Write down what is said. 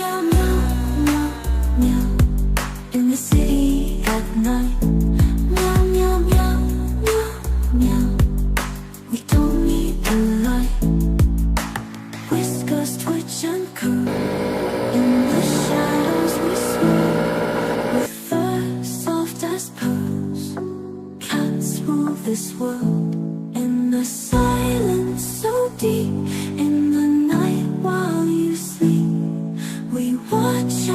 meow, meow, meow, meow. In the city at night. Meow, meow, meow, meow, meow. We don't need the light. Whiskers twitch and curl. In the shadows we swim, with fur soft as pearls. Cats rule this world. In the silence so deep, in the night while you sleep, we watch